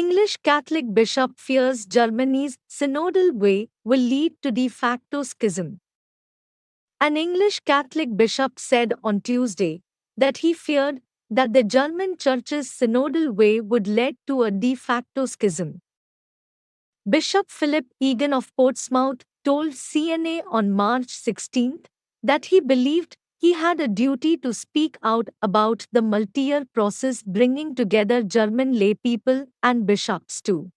English Catholic bishop fears Germany's synodal way will lead to de facto schism. An English Catholic bishop said on Tuesday that he feared that the German church's synodal way would lead to a de facto schism. Bishop Philip Egan of Portsmouth told CNA on March 16 that he believed he had a duty to speak out about the multi-year process bringing together German laypeople and bishops to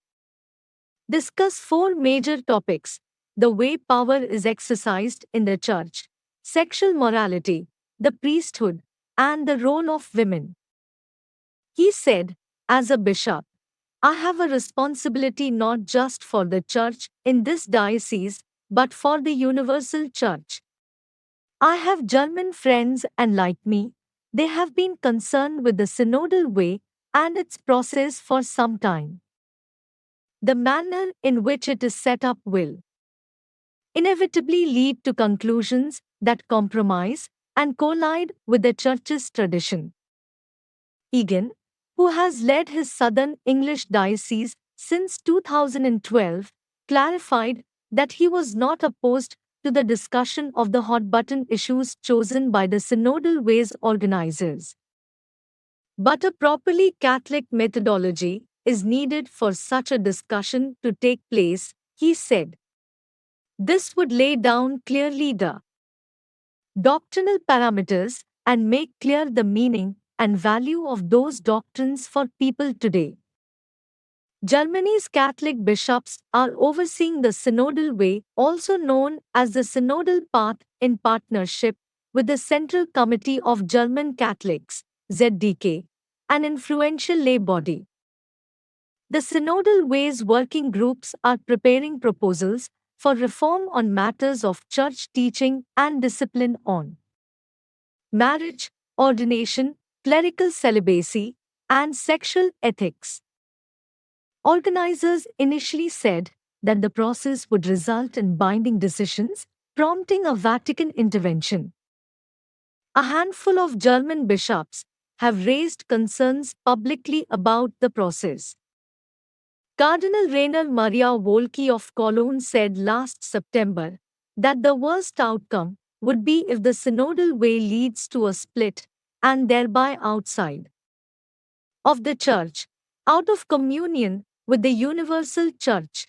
discuss four major topics: the way power is exercised in the church, sexual morality, the priesthood, and the role of women. He said, as a bishop, I have a responsibility not just for the church in this diocese, but for the universal church. I have German friends, and like me, they have been concerned with the synodal way and its process for some time. The manner in which it is set up will inevitably lead to conclusions that compromise and collide with the church's tradition. Egan, who has led his Southern English diocese since 2012, clarified that he was not opposed to the discussion of the hot-button issues chosen by the Synodal Ways organizers. But a properly Catholic methodology is needed for such a discussion to take place, he said. This would lay down clearly the doctrinal parameters and make clear the meaning and value of those doctrines for people today. Germany's Catholic bishops are overseeing the synodal way, also known as the synodal path, in partnership with the Central Committee of German Catholics, ZDK, an influential lay body. The Synodal Ways working groups are preparing proposals for reform on matters of church teaching and discipline on marriage, ordination, clerical celibacy, and sexual ethics. Organizers initially said that the process would result in binding decisions, prompting a Vatican intervention. A handful of German bishops have raised concerns publicly about the process. Cardinal Rainer Maria Wolke of Cologne said last September that the worst outcome would be if the synodal way leads to a split and thereby outside of the church, out of communion with the universal church.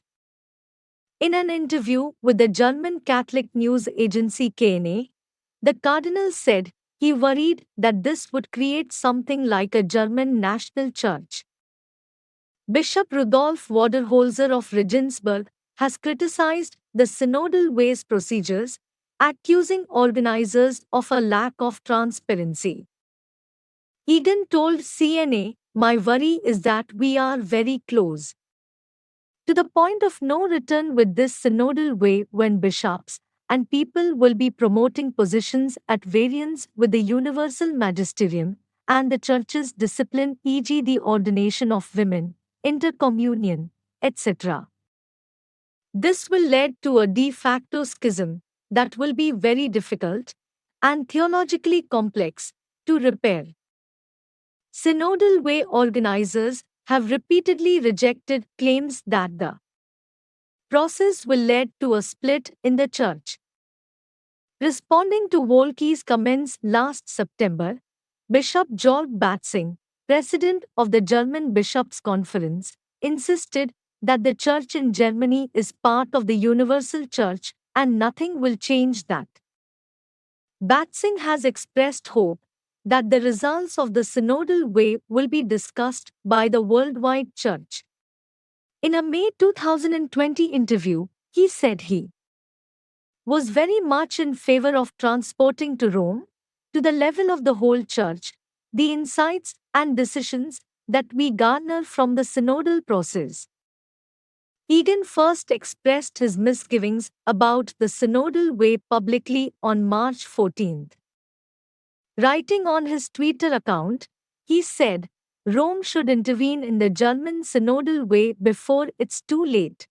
In an interview with the German Catholic news agency KNA, the cardinal said he worried that this would create something like a German national church. Bishop Rudolf Voderholzer of Regensburg has criticized the synodal ways procedures, accusing organizers of a lack of transparency. Egan told CNA, "My worry is that we are very close to the point of no return with this synodal way when bishops and people will be promoting positions at variance with the universal magisterium and the church's discipline, e.g., the ordination of women, intercommunion, etc. This will lead to a de facto schism that will be very difficult and theologically complex to repair." Synodal way organizers have repeatedly rejected claims that the process will lead to a split in the church. Responding to Wolke's comments last September, Bishop Georg Batzing, president of the German Bishops' Conference, insisted that the church in Germany is part of the universal church and nothing will change that. Batzing has expressed hope that the results of the synodal way will be discussed by the worldwide church. In a May 2020 interview, he said he was very much in favor of transporting to Rome, to the level of the whole church, the insights and decisions that we garner from the synodal process. Egan first expressed his misgivings about the synodal way publicly on March 14. Writing on his Twitter account, he said, "Rome should intervene in the German synodal way before it's too late.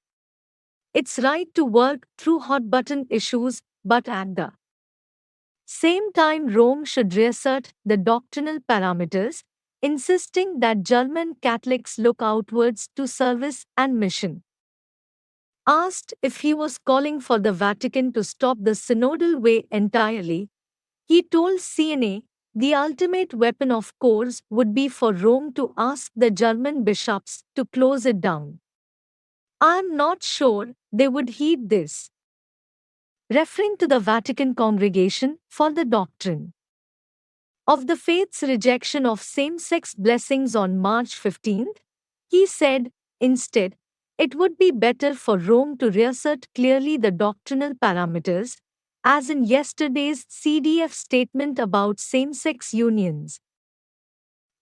It's right to work through hot-button issues, but at the same time Rome should reassert the doctrinal parameters insisting that German Catholics look outwards to service and mission. Asked if he was calling for the Vatican to stop the synodal way entirely, he told CNA the ultimate weapon of course would be for Rome to ask the German bishops to close it down. I am not sure they would heed this. Referring to the Vatican Congregation for the Doctrine of the Faith's rejection of same sex blessings on March 15th, he said, instead, it would be better for Rome to reassert clearly the doctrinal parameters, as in yesterday's CDF statement about same sex unions.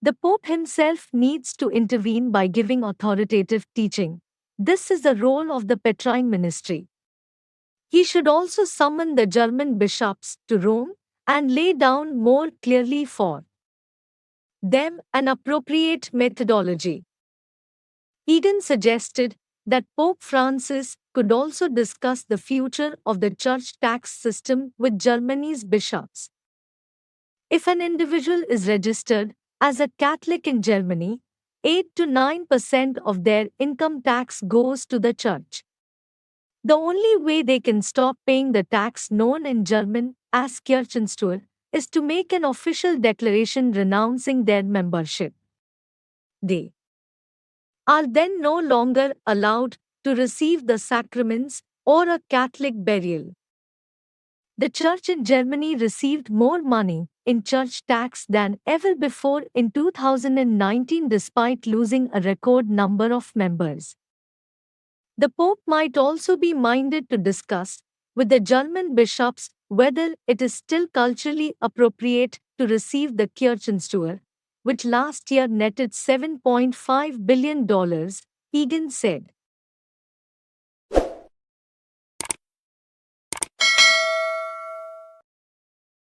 The Pope himself needs to intervene by giving authoritative teaching. This is the role of the Petrine ministry. He should also summon the German bishops to Rome and lay down more clearly for them an appropriate methodology. Egan suggested that Pope Francis could also discuss the future of the church tax system with Germany's bishops. If an individual is registered as a Catholic in Germany, 8 to 9% of their income tax goes to the church. The only way they can stop paying the tax known in German as Kirchensteuer is to make an official declaration renouncing their membership. They are then no longer allowed to receive the sacraments or a Catholic burial. The church in Germany received more money in church tax than ever before in 2019 despite losing a record number of members. The Pope might also be minded to discuss with the German bishops whether it is still culturally appropriate to receive the Kirchensteuer, which last year netted $7.5 billion, Egan said.